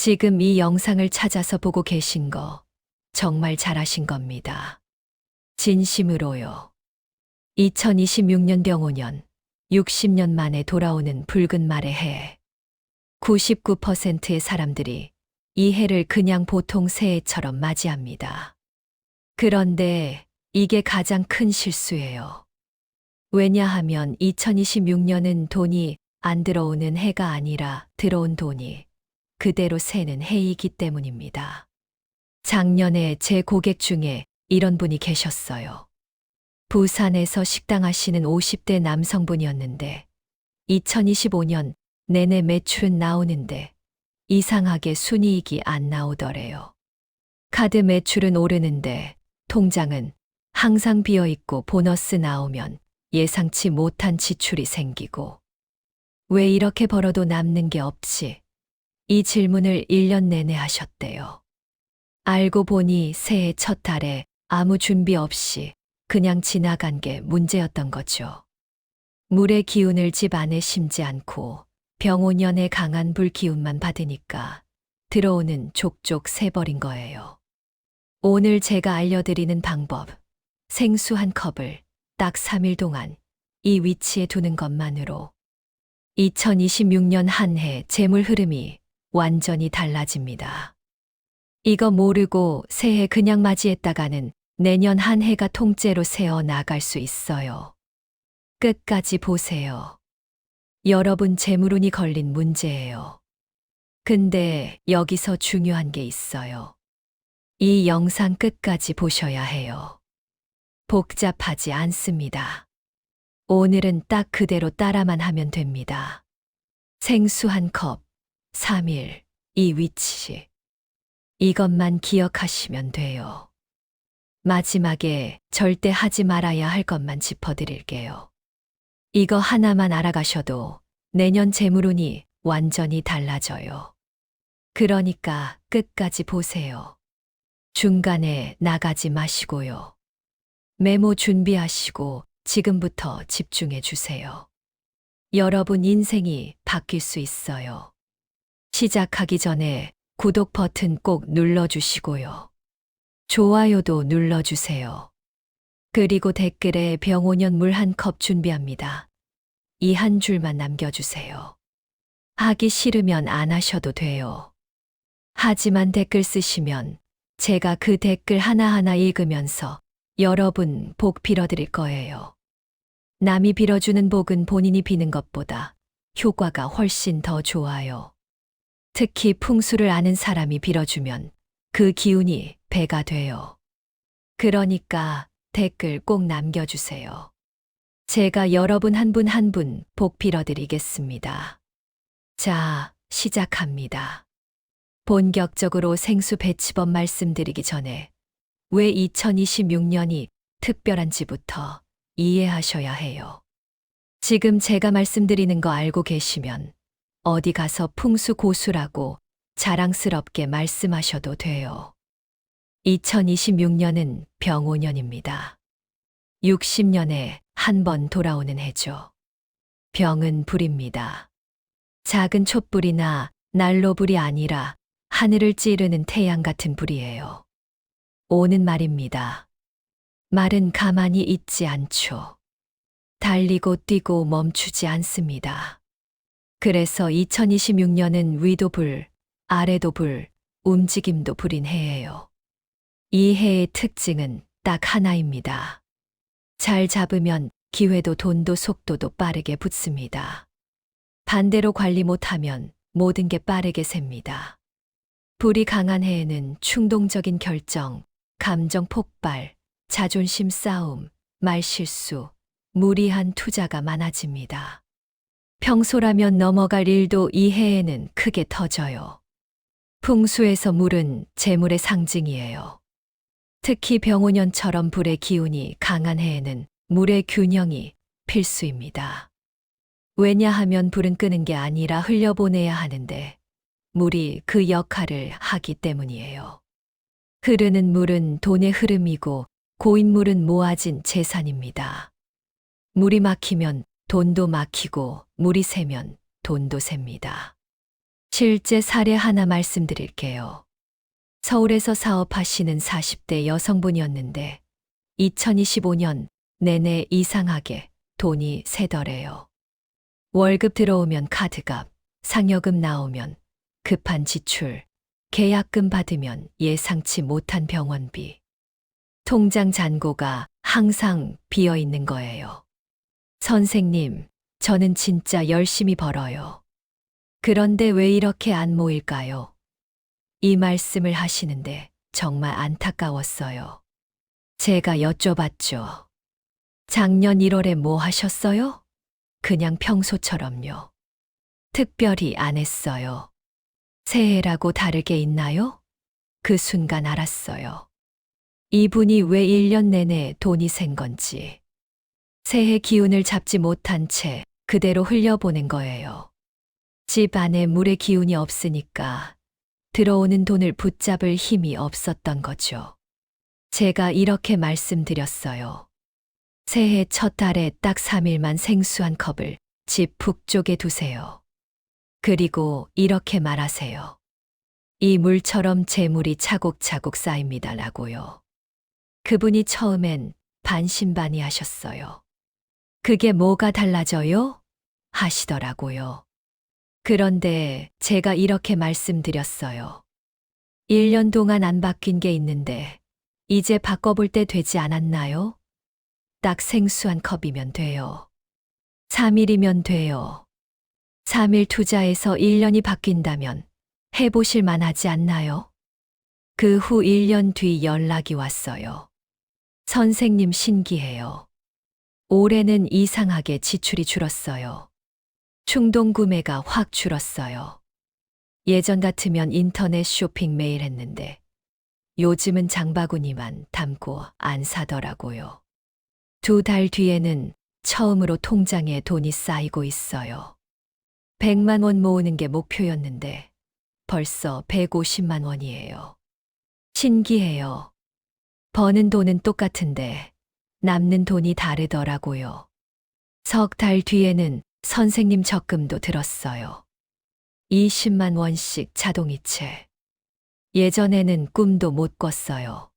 지금 이 영상을 찾아서 보고 계신 거 정말 잘하신 겁니다. 진심으로요. 2026년 병오년, 60년 만에 돌아오는 붉은 말의 해. 99%의 사람들이 이 해를 그냥 보통 새해처럼 맞이합니다. 그런데 이게 가장 큰 실수예요. 왜냐하면 2026년은 돈이 안 들어오는 해가 아니라 들어온 돈이 그대로 새는 해이기 때문입니다. 작년에 제 고객 중에 이런 분이 계셨어요. 부산에서 식당 하시는 50대 남성분이었는데 2025년 내내 매출은 나오는데 이상하게 순이익이 안 나오더래요. 카드 매출은 오르는데 통장은 항상 비어있고 보너스 나오면 예상치 못한 지출이 생기고 왜 이렇게 벌어도 남는 게 없지? 이 질문을 1년 내내 하셨대요. 알고 보니 새해 첫 달에 아무 준비 없이 그냥 지나간 게 문제였던 거죠. 물의 기운을 집 안에 심지 않고 병오년의 강한 불 기운만 받으니까 들어오는 족족 새버린 거예요. 오늘 제가 알려드리는 방법, 생수 한 컵을 딱 3일 동안 이 위치에 두는 것만으로 2026년 한 해 재물 흐름이 완전히 달라집니다. 이거 모르고 새해 그냥 맞이했다가는 내년 한 해가 통째로 새어 나갈 수 있어요. 끝까지 보세요. 여러분 재물운이 걸린 문제예요. 근데 여기서 중요한 게 있어요. 이 영상 끝까지 보셔야 해요. 복잡하지 않습니다. 오늘은 딱 그대로 따라만 하면 됩니다. 생수 한 컵, 3일, 이 위치. 이것만 기억하시면 돼요. 마지막에 절대 하지 말아야 할 것만 짚어드릴게요. 이거 하나만 알아가셔도 내년 재물운이 완전히 달라져요. 그러니까 끝까지 보세요. 중간에 나가지 마시고요. 메모 준비하시고 지금부터 집중해 주세요. 여러분 인생이 바뀔 수 있어요. 시작하기 전에 구독 버튼 꼭 눌러주시고요. 좋아요도 눌러주세요. 그리고 댓글에 병오년 물 한 컵 준비합니다. 이 한 줄만 남겨주세요. 하기 싫으면 안 하셔도 돼요. 하지만 댓글 쓰시면 제가 그 댓글 하나하나 읽으면서 여러분 복 빌어드릴 거예요. 남이 빌어주는 복은 본인이 비는 것보다 효과가 훨씬 더 좋아요. 특히 풍수를 아는 사람이 빌어주면 그 기운이 배가 돼요. 그러니까 댓글 꼭 남겨주세요. 제가 여러분 한 분 한 분 복 빌어드리겠습니다. 자, 시작합니다. 본격적으로 생수 배치법 말씀드리기 전에 왜 2026년이 특별한지부터 이해하셔야 해요. 지금 제가 말씀드리는 거 알고 계시면 어디 가서 풍수 고수라고 자랑스럽게 말씀하셔도 돼요. 2026년은 병오년입니다. 60년에 한 번 돌아오는 해죠. 병은 불입니다. 작은 촛불이나 난로불이 아니라 하늘을 찌르는 태양 같은 불이에요. 오는 말입니다. 말은 가만히 있지 않죠. 달리고 뛰고 멈추지 않습니다. 그래서 2026년은 위도 불, 아래도 불, 움직임도 불인 해예요. 이 해의 특징은 딱 하나입니다. 잘 잡으면 기회도 돈도 속도도 빠르게 붙습니다. 반대로 관리 못하면 모든 게 빠르게 셉니다. 불이 강한 해에는 충동적인 결정, 감정 폭발, 자존심 싸움, 말실수, 무리한 투자가 많아집니다. 평소라면 넘어갈 일도 이 해에는 크게 터져요. 풍수에서 물은 재물의 상징이에요. 특히 병오년처럼 불의 기운이 강한 해에는 물의 균형이 필수입니다. 왜냐하면 불은 끄는 게 아니라 흘려보내야 하는데 물이 그 역할을 하기 때문이에요. 흐르는 물은 돈의 흐름이고 고인물은 모아진 재산입니다. 물이 막히면 돈도 막히고 물이 새면 돈도 셉니다. 실제 사례 하나 말씀드릴게요. 서울에서 사업하시는 40대 여성분이었는데 2025년 내내 이상하게 돈이 새더래요. 월급 들어오면 카드값, 상여금 나오면 급한 지출, 계약금 받으면 예상치 못한 병원비. 통장 잔고가 항상 비어 있는 거예요. 선생님, 저는 진짜 열심히 벌어요. 그런데 왜 이렇게 안 모일까요? 이 말씀을 하시는데 정말 안타까웠어요. 제가 여쭤봤죠. 작년 1월에 뭐 하셨어요? 그냥 평소처럼요. 특별히 안 했어요. 새해라고 다르게 있나요? 그 순간 알았어요. 이분이 왜 1년 내내 돈이 샌 건지. 새해 기운을 잡지 못한 채 그대로 흘려보낸 거예요. 집 안에 물의 기운이 없으니까 들어오는 돈을 붙잡을 힘이 없었던 거죠. 제가 이렇게 말씀드렸어요. 새해 첫 달에 딱 3일만 생수 한 컵을 집 북쪽에 두세요. 그리고 이렇게 말하세요. 이 물처럼 재물이 차곡차곡 쌓입니다라고요. 그분이 처음엔 반신반의하셨어요. 그게 뭐가 달라져요? 하시더라고요. 그런데 제가 이렇게 말씀드렸어요. 1년 동안 안 바뀐 게 있는데 이제 바꿔볼 때 되지 않았나요? 딱 생수 한 컵이면 돼요. 3일이면 돼요. 3일 투자해서 1년이 바뀐다면 해보실 만하지 않나요? 그 후 1년 뒤 연락이 왔어요. 선생님 신기해요. 올해는 이상하게 지출이 줄었어요. 충동 구매가 확 줄었어요. 예전 같으면 인터넷 쇼핑 매일 했는데 요즘은 장바구니만 담고 안 사더라고요. 2달 뒤에는 처음으로 통장에 돈이 쌓이고 있어요. 100만 원 모으는 게 목표였는데 벌써 150만 원이에요. 신기해요. 버는 돈은 똑같은데 남는 돈이 다르더라고요. 석 달 뒤에는 선생님 적금도 들었어요. 20만 원씩 자동이체. 예전에는 꿈도 못 꿨어요.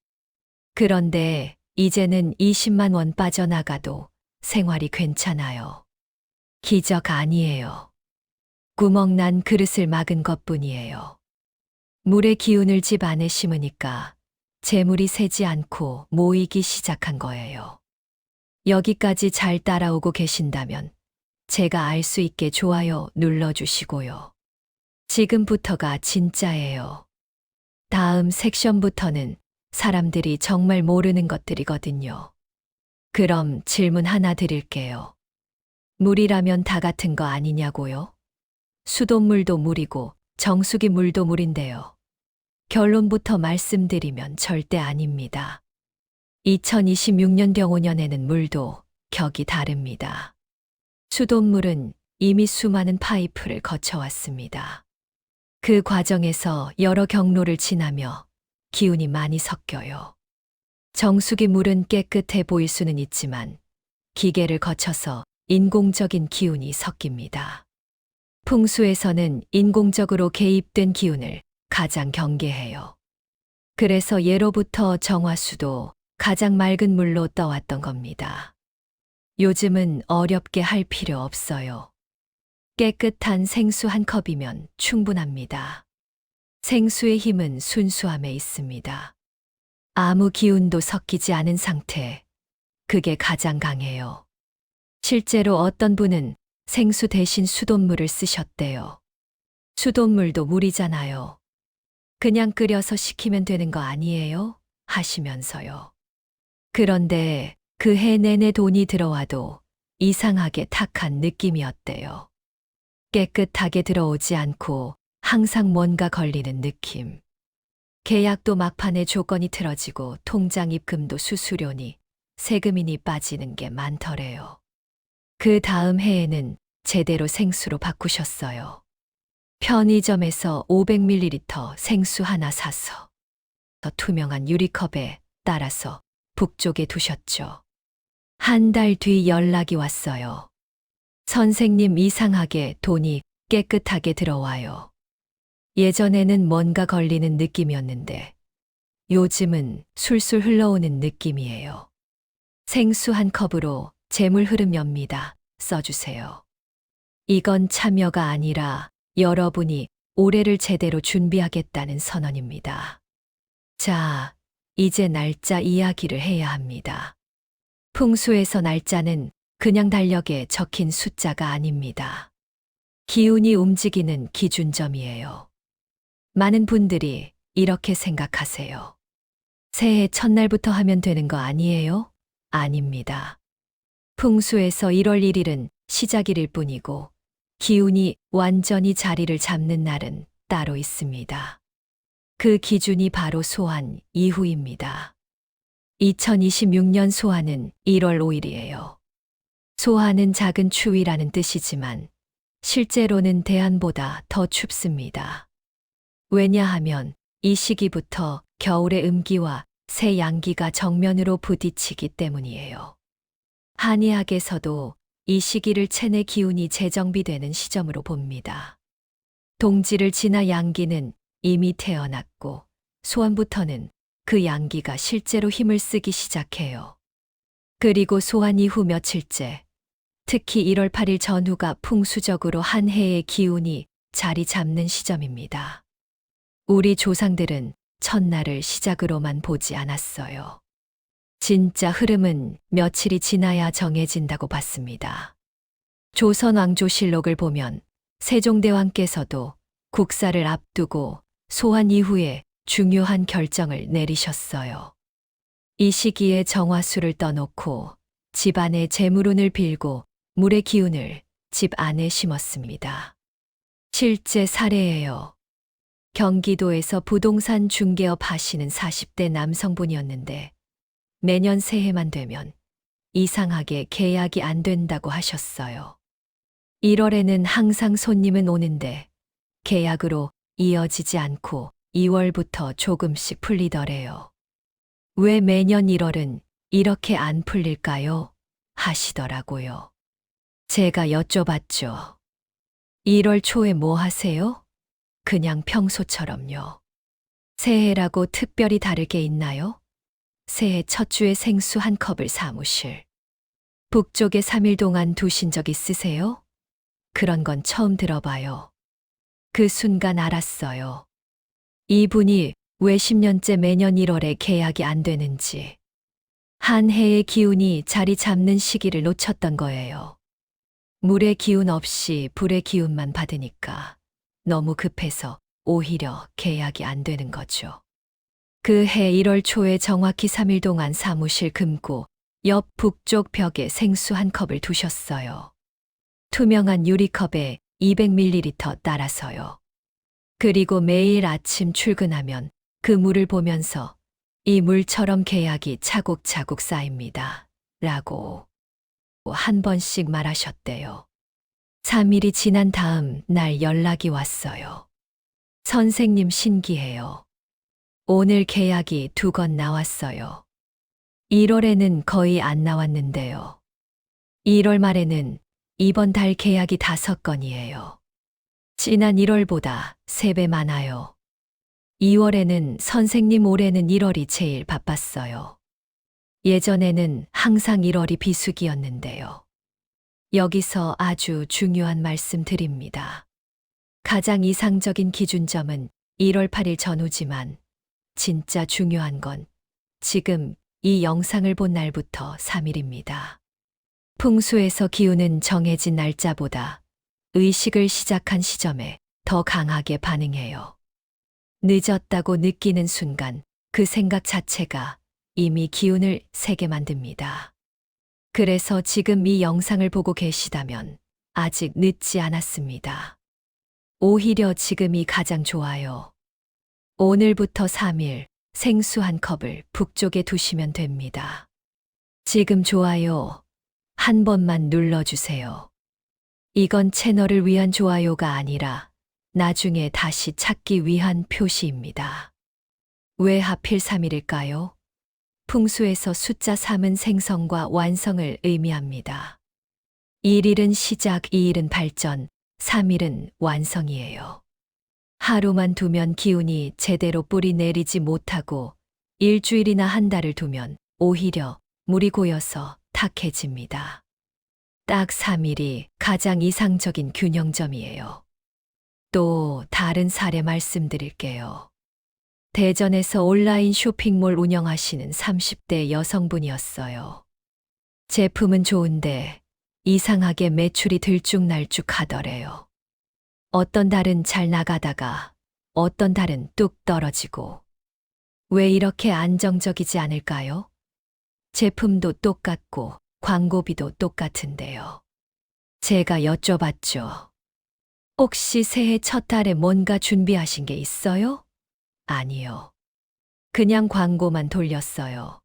그런데 이제는 20만 원 빠져나가도 생활이 괜찮아요. 기적 아니에요. 구멍 난 그릇을 막은 것뿐이에요. 물의 기운을 집 안에 심으니까 재물이 새지 않고 모이기 시작한 거예요. 여기까지 잘 따라오고 계신다면 제가 알 수 있게 좋아요 눌러주시고요. 지금부터가 진짜예요. 다음 섹션부터는 사람들이 정말 모르는 것들이거든요. 그럼 질문 하나 드릴게요. 물이라면 다 같은 거 아니냐고요? 수돗물도 물이고 정수기 물도 물인데요. 결론부터 말씀드리면 절대 아닙니다. 2026년 경호년에는 물도 격이 다릅니다. 수돗물은 이미 수많은 파이프를 거쳐왔습니다. 그 과정에서 여러 경로를 지나며 기운이 많이 섞여요. 정수기 물은 깨끗해 보일 수는 있지만 기계를 거쳐서 인공적인 기운이 섞입니다. 풍수에서는 인공적으로 개입된 기운을 가장 경계해요. 그래서 예로부터 정화수도 가장 맑은 물로 떠왔던 겁니다. 요즘은 어렵게 할 필요 없어요. 깨끗한 생수 한 컵이면 충분합니다. 생수의 힘은 순수함에 있습니다. 아무 기운도 섞이지 않은 상태, 그게 가장 강해요. 실제로 어떤 분은 생수 대신 수돗물을 쓰셨대요. 수돗물도 물이잖아요. 그냥 끓여서 식히면 되는 거 아니에요? 하시면서요. 그런데 그 해 내내 돈이 들어와도 이상하게 탁한 느낌이었대요. 깨끗하게 들어오지 않고 항상 뭔가 걸리는 느낌. 계약도 막판에 조건이 틀어지고 통장 입금도 수수료니 세금이니 빠지는 게 많더래요. 그 다음 해에는 제대로 생수로 바꾸셨어요. 편의점에서 500ml 생수 하나 사서 투명한 유리컵에 따라서 북쪽에 두셨죠. 한 달 뒤 연락이 왔어요. 선생님 이상하게 돈이 깨끗하게 들어와요. 예전에는 뭔가 걸리는 느낌이었는데 요즘은 술술 흘러오는 느낌이에요. 생수 한 컵으로 재물 흐름 엽니다. 써주세요. 이건 참여가 아니라 여러분이 올해를 제대로 준비하겠다는 선언입니다. 자, 이제 날짜 이야기를 해야 합니다. 풍수에서 날짜는 그냥 달력에 적힌 숫자가 아닙니다. 기운이 움직이는 기준점이에요. 많은 분들이 이렇게 생각하세요. 새해 첫날부터 하면 되는 거 아니에요? 아닙니다. 풍수에서 1월 1일은 시작일일 뿐이고 기운이 완전히 자리를 잡는 날은 따로 있습니다. 그 기준이 바로 소환 이후입니다. 2026년 소환은 1월 5일이에요. 소환은 작은 추위라는 뜻이지만 실제로는 대한보다 더 춥습니다. 왜냐하면 이 시기부터 겨울의 음기와 새 양기가 정면으로 부딪히기 때문이에요. 한의학에서도 이 시기를 체내 기운이 재정비되는 시점으로 봅니다. 동지를 지나 양기는 이미 태어났고 소환부터는 그 양기가 실제로 힘을 쓰기 시작해요. 그리고 소환 이후 며칠째, 특히 1월 8일 전후가 풍수적으로 한 해의 기운이 자리 잡는 시점입니다. 우리 조상들은 첫날을 시작으로만 보지 않았어요. 진짜 흐름은 며칠이 지나야 정해진다고 봤습니다. 조선 왕조실록을 보면 세종대왕께서도 국사를 앞두고 소환 이후에 중요한 결정을 내리셨어요. 이 시기에 정화수를 떠놓고 집안의 재물운을 빌고 물의 기운을 집 안에 심었습니다. 실제 사례예요. 경기도에서 부동산 중개업 하시는 40대 남성분이었는데 매년 새해만 되면 이상하게 계약이 안 된다고 하셨어요. 1월에는 항상 손님은 오는데 계약으로 이어지지 않고 2월부터 조금씩 풀리더래요. 왜 매년 1월은 이렇게 안 풀릴까요? 하시더라고요. 제가 여쭤봤죠. 1월 초에 뭐 하세요? 그냥 평소처럼요. 새해라고 특별히 다를 게 있나요? 새해 첫 주에 생수 한 컵을 사무실. 북쪽에 3일 동안 두신 적 있으세요? 그런 건 처음 들어봐요. 그 순간 알았어요. 이분이 왜 10년째 매년 1월에 계약이 안 되는지. 한 해의 기운이 자리 잡는 시기를 놓쳤던 거예요. 물의 기운 없이 불의 기운만 받으니까 너무 급해서 오히려 계약이 안 되는 거죠. 그 해 1월 초에 정확히 3일 동안 사무실 금고 옆 북쪽 벽에 생수 한 컵을 두셨어요. 투명한 유리컵에 200ml 따라서요. 그리고 매일 아침 출근하면 그 물을 보면서 이 물처럼 계약이 차곡차곡 쌓입니다. 라고 한 번씩 말하셨대요. 3일이 지난 다음 날 연락이 왔어요. 선생님 신기해요. 오늘 계약이 2건 나왔어요. 1월에는 거의 안 나왔는데요. 1월 말에는 이번 달 계약이 5건이에요. 지난 1월보다 3배 많아요. 2월에는 선생님 올해는 1월이 제일 바빴어요. 예전에는 항상 1월이 비수기였는데요. 여기서 아주 중요한 말씀 드립니다. 가장 이상적인 기준점은 1월 8일 전후지만 진짜 중요한 건 지금 이 영상을 본 날부터 3일입니다. 풍수에서 기운은 정해진 날짜보다 의식을 시작한 시점에 더 강하게 반응해요. 늦었다고 느끼는 순간 그 생각 자체가 이미 기운을 세게 만듭니다. 그래서 지금 이 영상을 보고 계시다면 아직 늦지 않았습니다. 오히려 지금이 가장 좋아요. 오늘부터 3일 생수 한 컵을 북쪽에 두시면 됩니다. 지금 좋아요 한 번만 눌러주세요. 이건 채널을 위한 좋아요가 아니라 나중에 다시 찾기 위한 표시입니다. 왜 하필 3일일까요? 풍수에서 숫자 3은 생성과 완성을 의미합니다. 1일은 시작, 2일은 발전, 3일은 완성이에요. 하루만 두면 기운이 제대로 뿌리 내리지 못하고 일주일이나 한 달을 두면 오히려 물이 고여서 탁해집니다. 딱 3일이 가장 이상적인 균형점이에요. 또 다른 사례 말씀드릴게요. 대전에서 온라인 쇼핑몰 운영하시는 30대 여성분이었어요. 제품은 좋은데 이상하게 매출이 들쭉날쭉 하더래요. 어떤 달은 잘 나가다가 어떤 달은 뚝 떨어지고. 왜 이렇게 안정적이지 않을까요? 제품도 똑같고 광고비도 똑같은데요. 제가 여쭤봤죠. 혹시 새해 첫 달에 뭔가 준비하신 게 있어요? 아니요. 그냥 광고만 돌렸어요.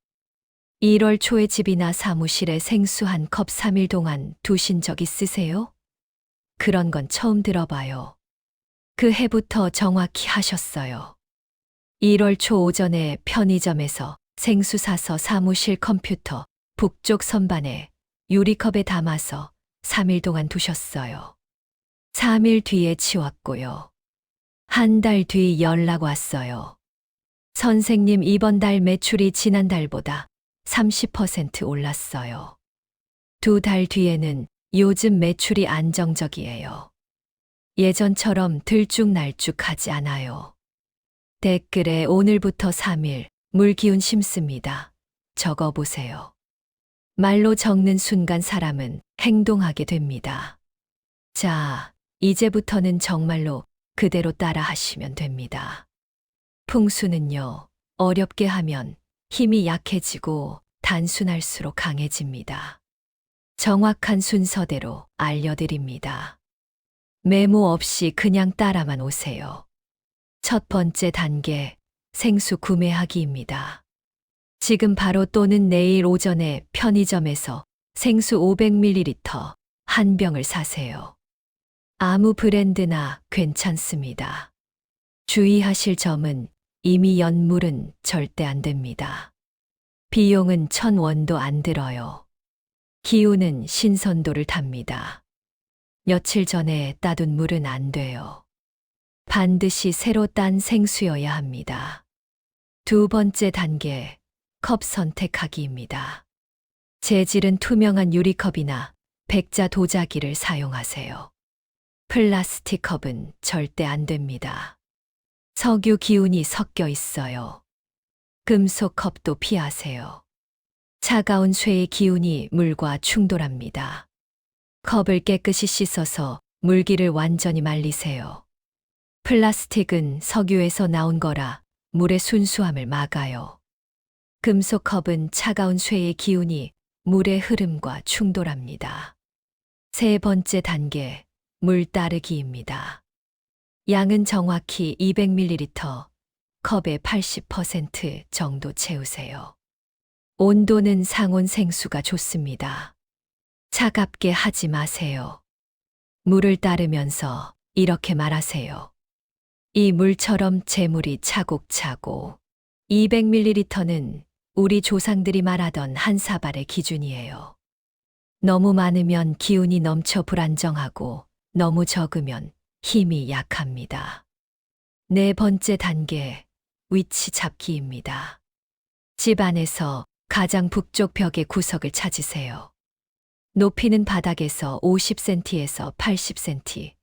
1월 초에 집이나 사무실에 생수 한 컵 3일 동안 두신 적 있으세요? 그런 건 처음 들어봐요. 그 해부터 정확히 하셨어요. 1월 초 오전에 편의점에서 생수 사서 사무실 컴퓨터 북쪽 선반에 유리컵에 담아서 3일 동안 두셨어요. 3일 뒤에 치웠고요. 한 달 뒤 연락 왔어요. 선생님, 이번 달 매출이 지난달보다 30% 올랐어요. 2달 뒤에는 요즘 매출이 안정적이에요. 예전처럼 들쭉날쭉하지 않아요. 댓글에 오늘부터 3일 물 기운 심습니다. 적어보세요. 말로 적는 순간 사람은 행동하게 됩니다. 자, 이제부터는 정말로 그대로 따라 하시면 됩니다. 풍수는요, 어렵게 하면 힘이 약해지고 단순할수록 강해집니다. 정확한 순서대로 알려드립니다. 메모 없이 그냥 따라만 오세요. 첫 번째 단계, 생수 구매하기입니다. 지금 바로 또는 내일 오전에 편의점에서 생수 500ml 한 병을 사세요. 아무 브랜드나 괜찮습니다. 주의하실 점은 이미 연물은 절대 안 됩니다. 비용은 1,000원도 안 들어요. 기운은 신선도를 탑니다. 며칠 전에 따둔 물은 안 돼요. 반드시 새로 딴 생수여야 합니다. 두 번째 단계, 컵 선택하기입니다. 재질은 투명한 유리컵이나 백자 도자기를 사용하세요. 플라스틱 컵은 절대 안 됩니다. 석유 기운이 섞여 있어요. 금속 컵도 피하세요. 차가운 쇠의 기운이 물과 충돌합니다. 컵을 깨끗이 씻어서 물기를 완전히 말리세요. 플라스틱은 석유에서 나온 거라 물의 순수함을 막아요. 금속 컵은 차가운 쇠의 기운이 물의 흐름과 충돌합니다. 세 번째 단계, 물 따르기입니다. 양은 정확히 200ml, 컵의 80% 정도 채우세요. 온도는 상온 생수가 좋습니다. 차갑게 하지 마세요. 물을 따르면서 이렇게 말하세요. 이 물처럼 재물이 차곡차고. 200ml는 우리 조상들이 말하던 한 사발의 기준이에요. 너무 많으면 기운이 넘쳐 불안정하고 너무 적으면 힘이 약합니다. 네 번째 단계, 위치 잡기입니다. 집 안에서 가장 북쪽 벽의 구석을 찾으세요. 높이는 바닥에서 50cm에서 80cm,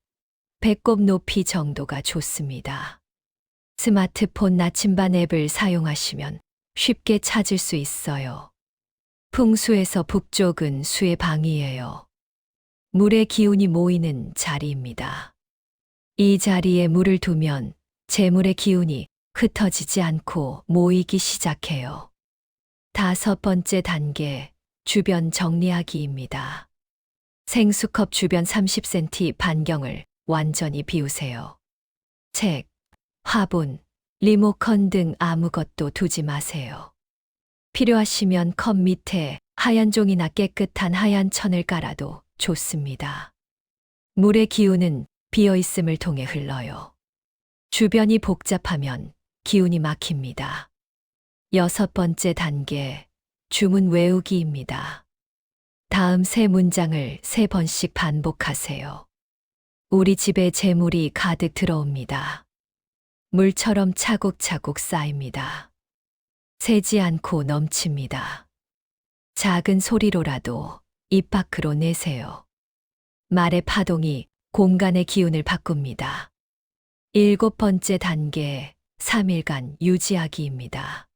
배꼽 높이 정도가 좋습니다. 스마트폰 나침반 앱을 사용하시면 쉽게 찾을 수 있어요. 풍수에서 북쪽은 수의 방이에요. 물의 기운이 모이는 자리입니다. 이 자리에 물을 두면 재물의 기운이 흩어지지 않고 모이기 시작해요. 다섯 번째 단계, 주변 정리하기입니다. 생수컵 주변 30cm 반경을 완전히 비우세요. 책, 화분, 리모컨 등 아무것도 두지 마세요. 필요하시면 컵 밑에 하얀 종이나 깨끗한 하얀 천을 깔아도 좋습니다. 물의 기운은 비어있음을 통해 흘러요. 주변이 복잡하면 기운이 막힙니다. 여섯 번째 단계, 주문 외우기입니다. 다음 세 문장을 3번씩 반복하세요. 우리 집에 재물이 가득 들어옵니다. 물처럼 차곡차곡 쌓입니다. 새지 않고 넘칩니다. 작은 소리로라도 입 밖으로 내세요. 말의 파동이 공간의 기운을 바꿉니다. 7번째 단계, 3일간 유지하기입니다.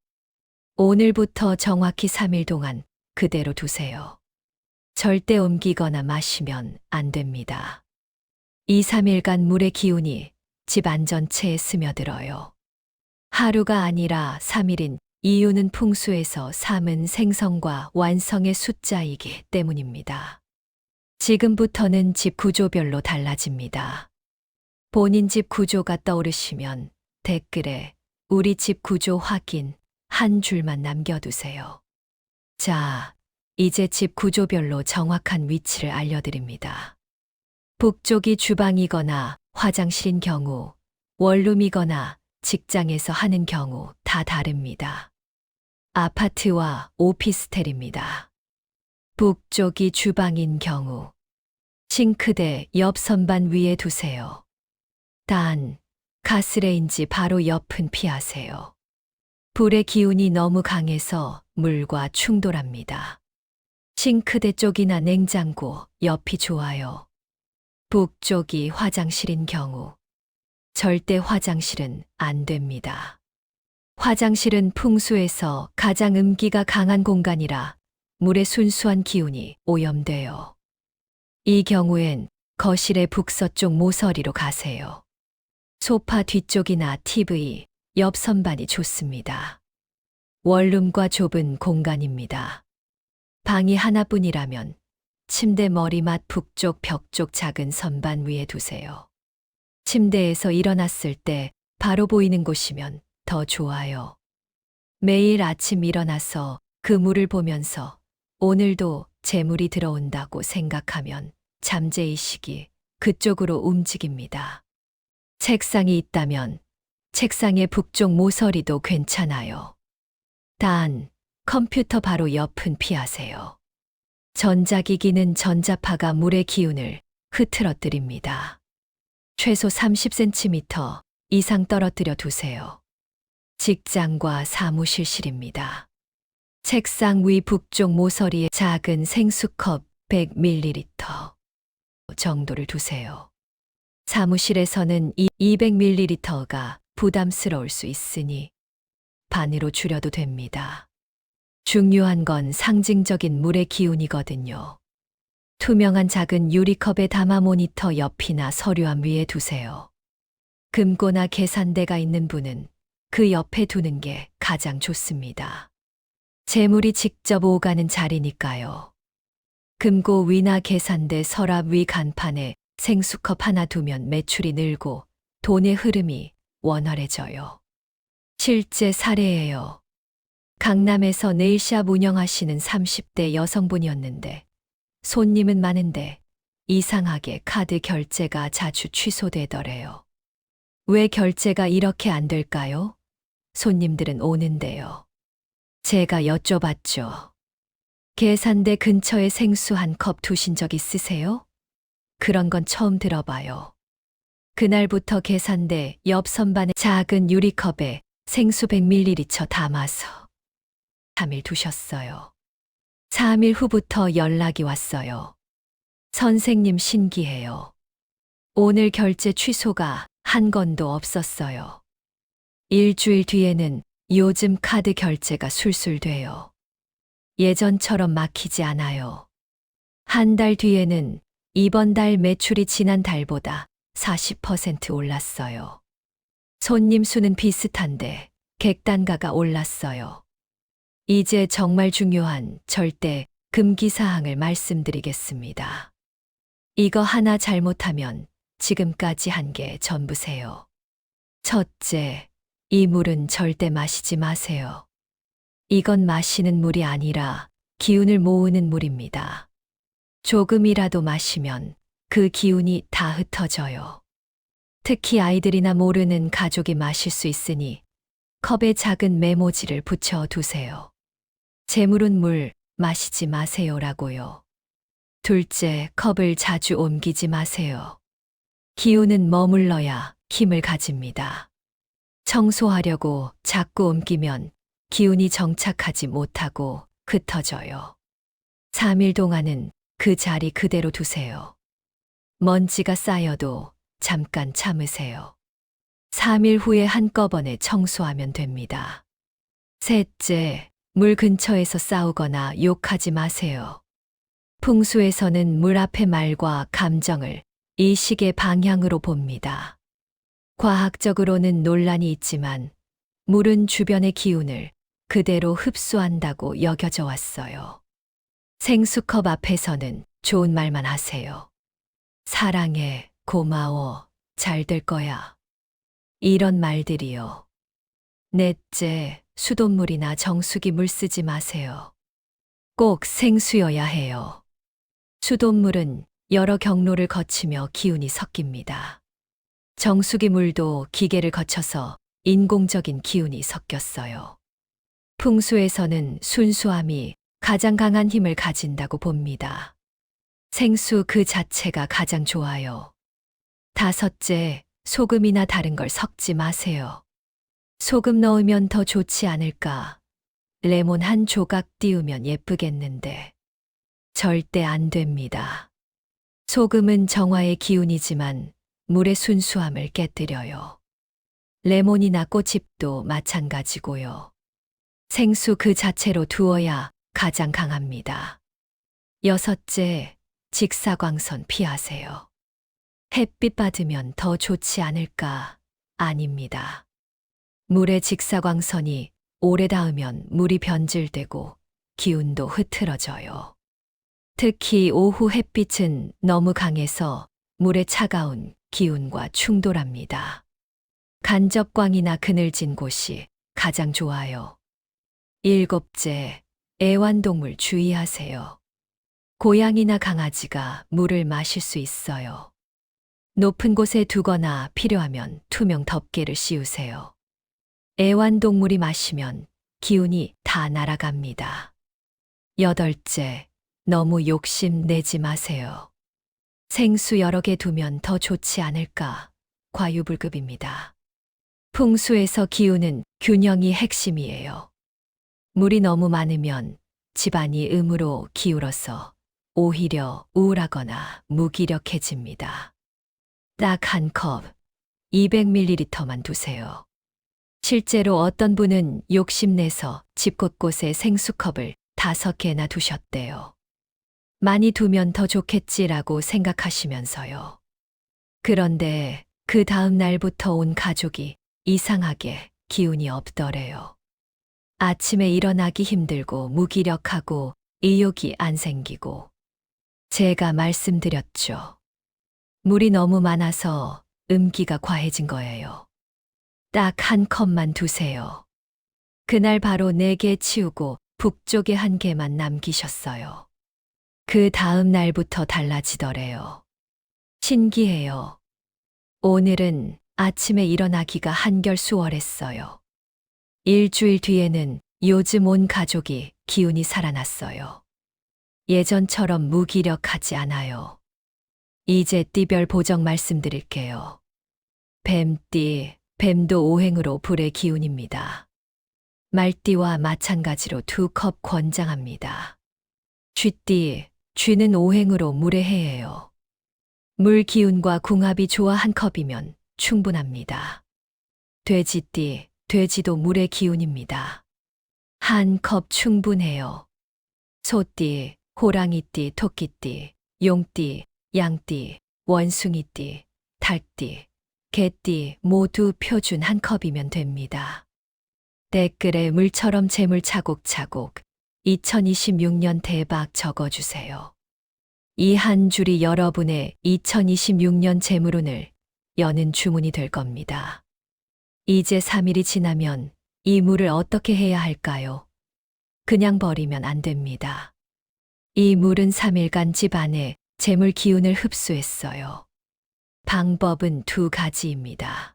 오늘부터 정확히 3일 동안 그대로 두세요. 절대 옮기거나 마시면 안 됩니다. 2, 3일간 물의 기운이 집 안전체에 스며들어요. 하루가 아니라 3일인 이유는 풍수에서 3은 생성과 완성의 숫자이기 때문입니다. 지금부터는 집 구조별로 달라집니다. 본인 집 구조가 떠오르시면 댓글에 우리 집 구조 확인 한 줄만 남겨두세요. 자, 이제 집 구조별로 정확한 위치를 알려드립니다. 북쪽이 주방이거나 화장실인 경우, 원룸이거나 직장에서 하는 경우 다 다릅니다. 아파트와 오피스텔입니다. 북쪽이 주방인 경우, 싱크대 옆 선반 위에 두세요. 단, 가스레인지 바로 옆은 피하세요. 불의 기운이 너무 강해서 물과 충돌합니다. 싱크대 쪽이나 냉장고 옆이 좋아요. 북쪽이 화장실인 경우, 절대 화장실은 안 됩니다. 화장실은 풍수에서 가장 음기가 강한 공간이라 물의 순수한 기운이 오염돼요. 이 경우엔 거실의 북서쪽 모서리로 가세요. 소파 뒤쪽이나 TV, 옆 선반이 좋습니다. 원룸과 좁은 공간입니다. 방이 하나뿐이라면 침대 머리맡 북쪽 벽 쪽 작은 선반 위에 두세요. 침대에서 일어났을 때 바로 보이는 곳이면 더 좋아요. 매일 아침 일어나서 그 물을 보면서 오늘도 재물이 들어온다고 생각하면 잠재의식이 그쪽으로 움직입니다. 책상이 있다면 책상의 북쪽 모서리도 괜찮아요. 단, 컴퓨터 바로 옆은 피하세요. 전자기기는 전자파가 물의 기운을 흐트러뜨립니다. 최소 30cm 이상 떨어뜨려 두세요. 직장과 사무실실입니다. 책상 위 북쪽 모서리에 작은 생수컵 100ml 정도를 두세요. 사무실에서는 이 200ml가 부담스러울 수 있으니 반으로 줄여도 됩니다. 중요한 건 상징적인 물의 기운이거든요. 투명한 작은 유리컵에 담아 모니터 옆이나 서류함 위에 두세요. 금고나 계산대가 있는 분은 그 옆에 두는 게 가장 좋습니다. 재물이 직접 오가는 자리니까요. 금고 위나 계산대 서랍 위 간판에 생수컵 하나 두면 매출이 늘고 돈의 흐름이 원활해져요. 실제 사례예요. 강남에서 네일샵 운영하시는 30대 여성분이었는데 손님은 많은데 이상하게 카드 결제가 자주 취소되더래요. 왜 결제가 이렇게 안 될까요? 손님들은 오는데요. 제가 여쭤봤죠. 계산대 근처에 생수 한 컵 두신 적 있으세요? 그런 건 처음 들어봐요. 그날부터 계산대 옆 선반에 작은 유리컵에 생수 100ml 담아서 3일 두셨어요. 3일 후부터 연락이 왔어요. 선생님 신기해요. 오늘 결제 취소가 한 건도 없었어요. 일주일 뒤에는 요즘 카드 결제가 술술 돼요. 예전처럼 막히지 않아요. 한 달 뒤에는 이번 달 매출이 지난 달보다 40% 올랐어요. 손님 수는 비슷한데 객단가가 올랐어요. 이제 정말 중요한 절대 금기 사항을 말씀드리겠습니다. 이거 하나 잘못하면 지금까지 한 게 전부세요. 첫째, 이 물은 절대 마시지 마세요. 이건 마시는 물이 아니라 기운을 모으는 물입니다. 조금이라도 마시면 그 기운이 다 흩어져요. 특히 아이들이나 모르는 가족이 마실 수 있으니 컵에 작은 메모지를 붙여 두세요. 재물은 물 마시지 마세요라고요. 둘째, 컵을 자주 옮기지 마세요. 기운은 머물러야 힘을 가집니다. 청소하려고 자꾸 옮기면 기운이 정착하지 못하고 흩어져요. 3일 동안은 그 자리 그대로 두세요. 먼지가 쌓여도 잠깐 참으세요. 3일 후에 한꺼번에 청소하면 됩니다. 셋째, 물 근처에서 싸우거나 욕하지 마세요. 풍수에서는 물 앞의 말과 감정을 이 식의 방향으로 봅니다. 과학적으로는 논란이 있지만 물은 주변의 기운을 그대로 흡수한다고 여겨져 왔어요. 생수컵 앞에서는 좋은 말만 하세요. 사랑해, 고마워, 잘 될 거야. 이런 말들이요. 넷째, 수돗물이나 정수기 물 쓰지 마세요. 꼭 생수여야 해요. 수돗물은 여러 경로를 거치며 기운이 섞입니다. 정수기 물도 기계를 거쳐서 인공적인 기운이 섞였어요. 풍수에서는 순수함이 가장 강한 힘을 가진다고 봅니다. 생수 그 자체가 가장 좋아요. 다섯째, 소금이나 다른 걸 섞지 마세요. 소금 넣으면 더 좋지 않을까? 레몬 한 조각 띄우면 예쁘겠는데. 절대 안 됩니다. 소금은 정화의 기운이지만 물의 순수함을 깨뜨려요. 레몬이나 꽃잎도 마찬가지고요. 생수 그 자체로 두어야 가장 강합니다. 여섯째, 직사광선 피하세요. 햇빛 받으면 더 좋지 않을까? 아닙니다. 물의 직사광선이 오래 닿으면 물이 변질되고 기운도 흐트러져요. 특히 오후 햇빛은 너무 강해서 물의 차가운 기운과 충돌합니다. 간접광이나 그늘진 곳이 가장 좋아요. 일곱째, 애완동물 주의하세요. 고양이나 강아지가 물을 마실 수 있어요. 높은 곳에 두거나 필요하면 투명 덮개를 씌우세요. 애완동물이 마시면 기운이 다 날아갑니다. 여덟째, 너무 욕심 내지 마세요. 생수 여러 개 두면 더 좋지 않을까? 과유불급입니다. 풍수에서 기운은 균형이 핵심이에요. 물이 너무 많으면 집안이 음으로 기울어서 오히려 우울하거나 무기력해집니다. 딱 한 컵, 200ml만 두세요. 실제로 어떤 분은 욕심내서 집 곳곳에 생수컵을 5개나 두셨대요. 많이 두면 더 좋겠지라고 생각하시면서요. 그런데 그 다음 날부터 온 가족이 이상하게 기운이 없더래요. 아침에 일어나기 힘들고 무기력하고 의욕이 안 생기고. 제가 말씀드렸죠. 물이 너무 많아서 음기가 과해진 거예요. 딱 한 컵만 두세요. 그날 바로 4개 치우고 북쪽에 1개만 남기셨어요. 그 다음 날부터 달라지더래요. 신기해요. 오늘은 아침에 일어나기가 한결 수월했어요. 일주일 뒤에는 요즘 온 가족이 기운이 살아났어요. 예전처럼 무기력하지 않아요. 이제 띠별 보정 말씀드릴게요. 뱀띠, 뱀도 오행으로 불의 기운입니다. 말띠와 마찬가지로 2컵 권장합니다. 쥐띠, 쥐는 오행으로 물의 해예요. 물 기운과 궁합이 좋아 1컵이면 충분합니다. 돼지띠, 돼지도 물의 기운입니다. 1컵 충분해요. 소띠, 호랑이띠, 토끼띠, 용띠, 양띠, 원숭이띠, 닭띠, 개띠 모두 표준 1컵이면 됩니다. 댓글에 물처럼 재물 차곡차곡 2026년 대박 적어주세요. 이 한 줄이 여러분의 2026년 재물운을 여는 주문이 될 겁니다. 이제 3일이 지나면 이 물을 어떻게 해야 할까요? 그냥 버리면 안 됩니다. 이 물은 3일간 집 안에 재물 기운을 흡수했어요. 방법은 2가지입니다.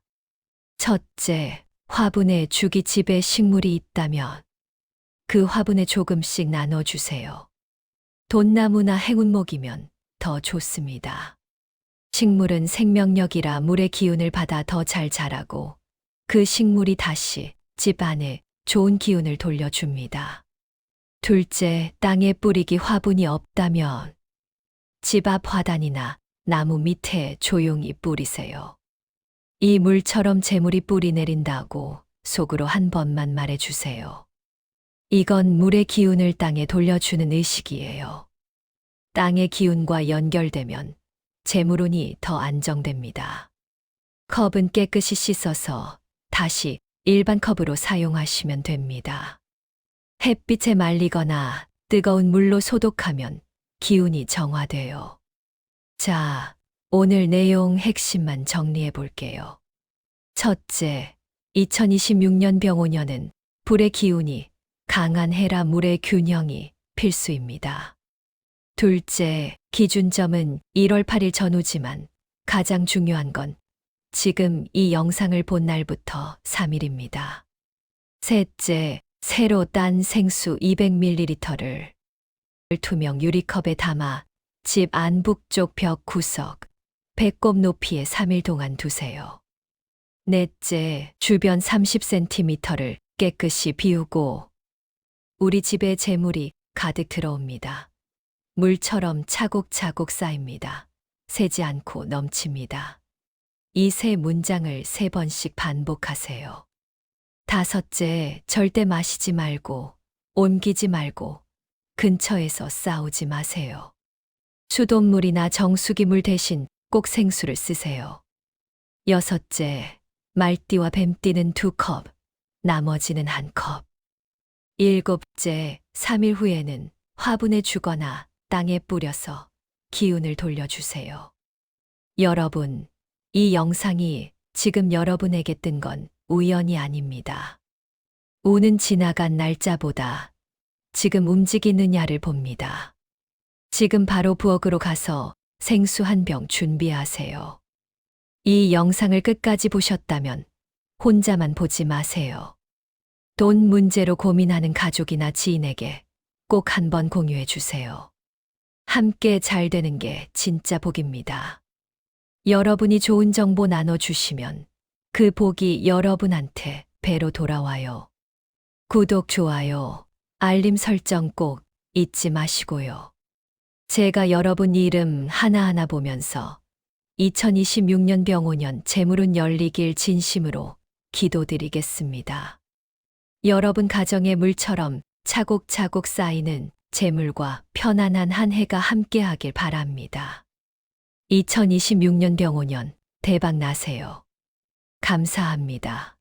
첫째, 화분에 주기 집에 식물이 있다면 그 화분에 조금씩 나눠주세요. 돈나무나 행운목이면 더 좋습니다. 식물은 생명력이라 물의 기운을 받아 더 잘 자라고 그 식물이 다시 집 안에 좋은 기운을 돌려줍니다. 둘째, 땅에 뿌리기 화분이 없다면 집 앞 화단이나 나무 밑에 조용히 뿌리세요. 이 물처럼 재물이 뿌리 내린다고 속으로 한 번만 말해주세요. 이건 물의 기운을 땅에 돌려주는 의식이에요. 땅의 기운과 연결되면 재물운이 더 안정됩니다. 컵은 깨끗이 씻어서 다시 일반 컵으로 사용하시면 됩니다. 햇빛에 말리거나 뜨거운 물로 소독하면 기운이 정화돼요. 자, 오늘 내용 핵심만 정리해 볼게요. 첫째, 2026년 병오년은 불의 기운이 강한 해라 물의 균형이 필수입니다. 둘째, 기준점은 1월 8일 전후지만 가장 중요한 건 지금 이 영상을 본 날부터 3일입니다. 셋째, 새로 딴 생수 200ml를 투명 유리컵에 담아 집 안 북쪽 벽 구석, 배꼽 높이에 3일 동안 두세요. 넷째, 주변 30cm를 깨끗이 비우고 우리 집에 재물이 가득 들어옵니다. 물처럼 차곡차곡 쌓입니다. 새지 않고 넘칩니다. 이 세 문장을 3번씩 반복하세요. 다섯째, 절대 마시지 말고, 옮기지 말고, 근처에서 싸우지 마세요. 수돗물이나 정수기물 대신 꼭 생수를 쓰세요. 여섯째, 말띠와 뱀띠는 2컵, 나머지는 1컵. 일곱째, 3일 후에는 화분에 주거나 땅에 뿌려서 기운을 돌려주세요. 여러분, 이 영상이 지금 여러분에게 뜬 건 우연이 아닙니다. 운은 지나간 날짜보다 지금 움직이느냐를 봅니다. 지금 바로 부엌으로 가서 생수 한 병 준비하세요. 이 영상을 끝까지 보셨다면 혼자만 보지 마세요. 돈 문제로 고민하는 가족이나 지인에게 꼭 한번 공유해 주세요. 함께 잘 되는 게 진짜 복입니다. 여러분이 좋은 정보 나눠주시면 그 복이 여러분한테 배로 돌아와요. 구독, 좋아요, 알림 설정 꼭 잊지 마시고요. 제가 여러분 이름 하나하나 보면서 2026년 병오년 재물운 열리길 진심으로 기도드리겠습니다. 여러분 가정의 물처럼 차곡차곡 쌓이는 재물과 편안한 한 해가 함께하길 바랍니다. 2026년 병오년 대박 나세요. 감사합니다.